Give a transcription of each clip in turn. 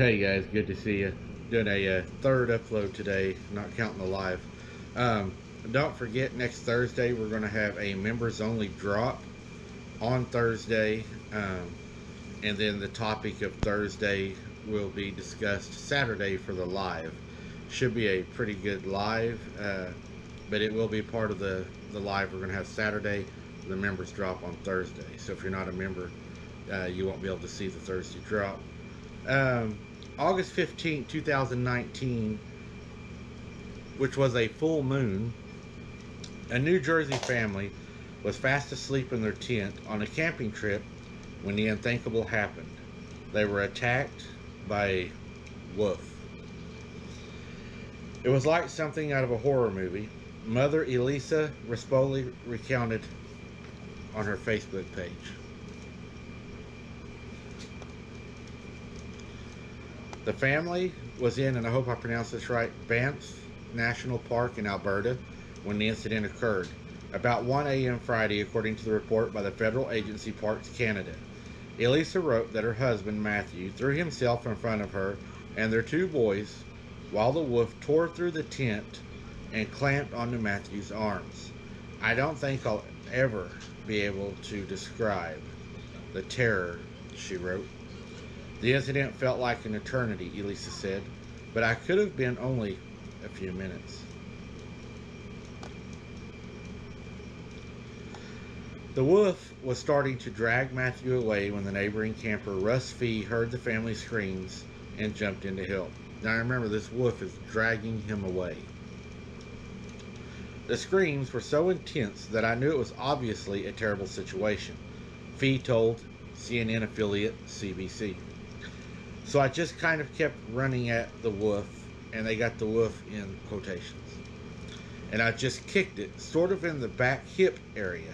Hey guys, good to see you. Doing a third upload today, not counting the live. Um, don't forget, next Thursday we're going to have a members only drop on Thursday. And then the topic of Thursday will be discussed Saturday for the live. Should be a pretty good live, but it will be part of the live we're going to have Saturday. The members drop on Thursday. So if you're not a member, you won't be able to see the Thursday drop. Um, August 15th, 2019, which was a full moon, a New Jersey family was fast asleep in their tent on a camping trip when the unthinkable happened. They were attacked by a wolf. It was like something out of a horror movie. Mother Elisa Rispoli recounted on her Facebook page. The family was in, and I hope I pronounced this right, Banff National Park in Alberta when the incident occurred. About 1 a.m. Friday, according to the report by the federal agency Parks Canada. Elisa wrote that her husband, Matthew, threw himself in front of her and their two boys while the wolf tore through the tent and clamped onto Matthew's arms. I don't think I'll ever be able to describe the terror, she wrote. The incident felt like an eternity, Elisa said, but I could have been only a few minutes. The wolf was starting to drag Matthew away when the neighboring camper, Russ Fee, heard the family's screams and jumped in to help. Now remember, this wolf is dragging him away. The screams were so intense that I knew it was obviously a terrible situation, Fee told CNN affiliate CBC. So I just kind of kept running at the wolf, and they got the wolf in quotations. And I just kicked it, sort of in the back hip area.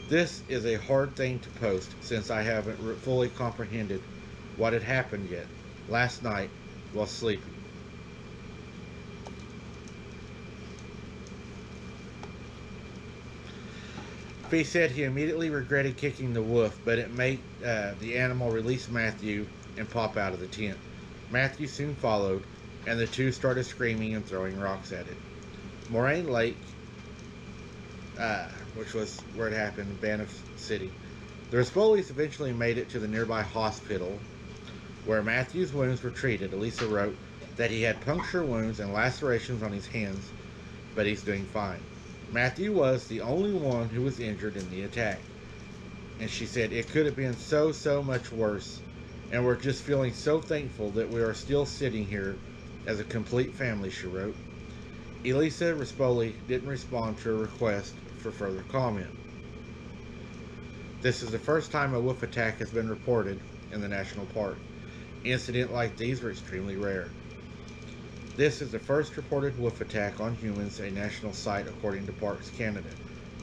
This is a hard thing to post since I haven't fully comprehended what had happened yet last night while sleeping. Fee said he immediately regretted kicking the wolf, but it made the animal release Matthew and pop out of the tent. Matthew soon followed, and the two started screaming and throwing rocks at it. Moraine Lake, which was where it happened, in Banff City. The Rispolis eventually made it to the nearby hospital, where Matthew's wounds were treated. Elisa wrote that he had puncture wounds and lacerations on his hands, but he's doing fine. Matthew was the only one who was injured in the attack. And she said, it could have been so much worse. And we're just feeling so thankful that we are still sitting here as a complete family, she wrote. Elisa Rispoli didn't respond to a request for further comment. This is the first time a wolf attack has been reported in the national park. Incidents like these are extremely rare. This is the first reported wolf attack on humans, a national site according to Parks Canada.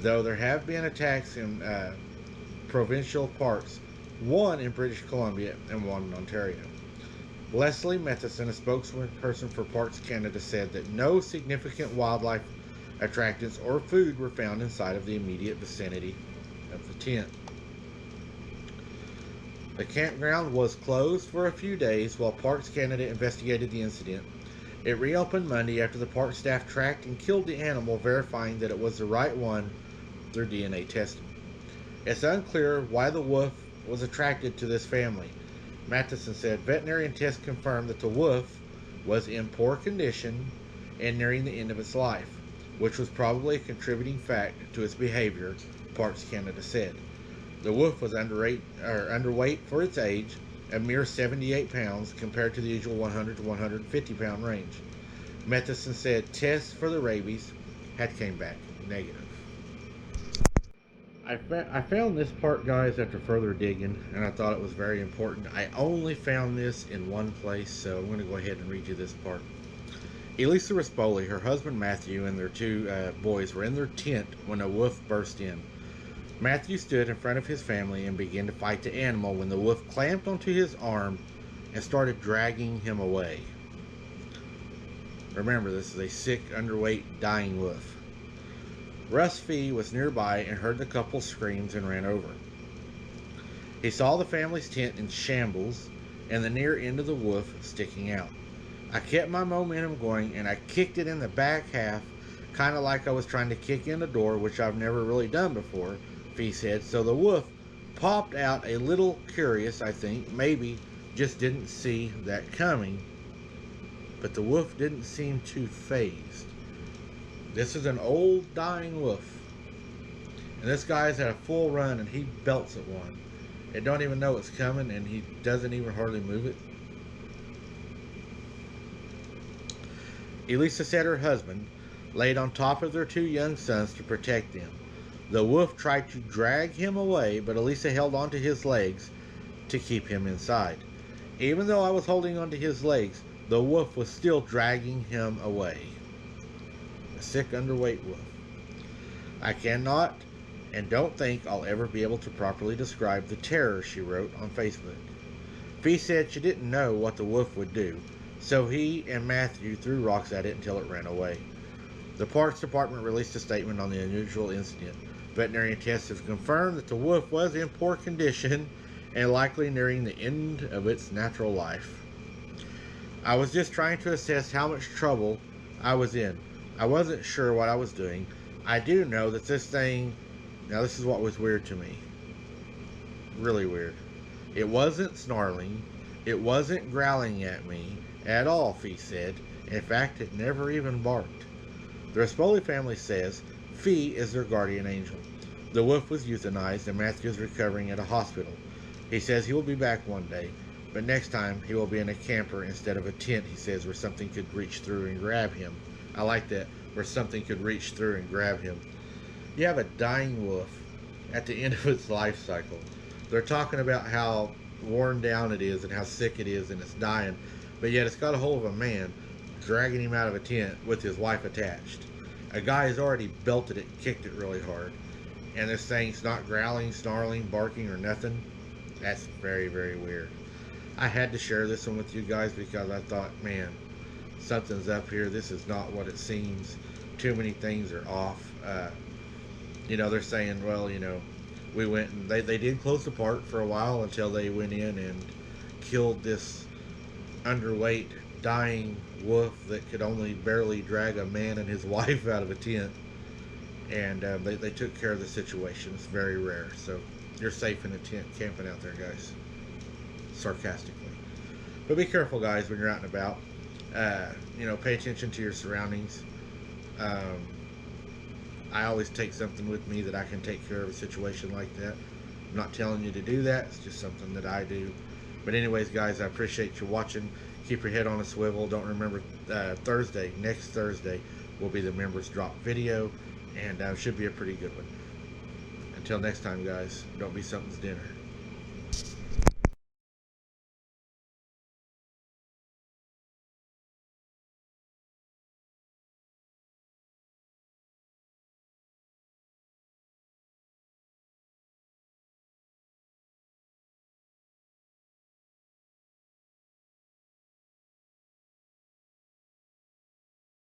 Though there have been attacks in provincial parks, one in British Columbia and one in Ontario. Leslie Matheson, a spokesperson for Parks Canada, said that no significant wildlife attractants or food were found inside of the immediate vicinity of the tent. The campground was closed for a few days while Parks Canada investigated the incident. It reopened Monday after the park staff tracked and killed the animal, verifying that it was the right one through DNA testing. It's unclear why the wolf was attracted to this family. Matheson said veterinarian tests confirmed that the wolf was in poor condition and nearing the end of its life, which was probably a contributing factor to its behavior, Parks Canada said. The wolf was underweight for its age, a mere 78 pounds compared to the usual 100 to 150 pound range. Matheson said tests for the rabies had came back negative. I found this part, guys, after further digging, and I thought it was very important. I only found this in one place, so I'm going to go ahead and read you this part. Elisa Rispoli, her husband Matthew, and their two boys were in their tent when a wolf burst in. Matthew stood in front of his family and began to fight the animal when the wolf clamped onto his arm and started dragging him away. Remember, this is a sick, underweight, dying wolf. Russ Fee was nearby and heard the couple's screams and ran over. He saw the family's tent in shambles and the near end of the wolf sticking out. I kept my momentum going and I kicked it in the back half, kind of like I was trying to kick in a door, which I've never really done before, Fee said. So the wolf popped out a little curious, I think, maybe just didn't see that coming, but the wolf didn't seem too phased. This is an old dying wolf, and this guy's had a full run and he belts at one. It don't even know it's coming and he doesn't even hardly move it. Elisa said her husband laid on top of their 2 young sons to protect them. The wolf tried to drag him away, but Elisa held onto his legs to keep him inside. Even though I was holding onto his legs, the wolf was still dragging him away. A sick, underweight wolf. I cannot and don't think I'll ever be able to properly describe the terror, she wrote on Facebook. Fee said she didn't know what the wolf would do, so he and Matthew threw rocks at it until it ran away. The Parks Department released a statement on the unusual incident. Veterinarian tests have confirmed that the wolf was in poor condition and likely nearing the end of its natural life. I was just trying to assess how much trouble I was in. I wasn't sure what I was doing. I do know that this thing... Now this is what was weird to me. Really weird. It wasn't snarling. It wasn't growling at me at all, Fee said. In fact, it never even barked. The Rispoli family says Fee is their guardian angel. The wolf was euthanized and Matthew is recovering at a hospital. He says he will be back one day, but next time he will be in a camper instead of a tent, he says, where something could reach through and grab him. I like that, where something could reach through and grab him. You have a dying wolf at the end of its life cycle. They're talking about how worn down it is and how sick it is and it's dying, but yet it's got a hold of a man dragging him out of a tent with his wife attached. A guy has already belted it and kicked it really hard, and this thing's not growling, snarling, barking, or nothing. That's very, very weird. I had to share this one with you guys because I thought, man, something's up here. This is not what it seems. Too many things are off. They're saying, well, we went and they did close the park for a while until they went in and killed this underweight, dying wolf that could only barely drag a man and his wife out of a tent. And they took care of the situation. It's very rare. So you're safe in a tent camping out there, guys. Sarcastically. But be careful, guys, when you're out and about. Pay attention to your surroundings. I always take something with me that I can take care of a situation like that. I'm not telling you to do that. It's just something that I do. But anyways, guys, I appreciate you watching. Keep your head on a swivel. Don't remember next Thursday, will be the members drop video. And should be a pretty good one. Until next time, guys, don't be something's dinner.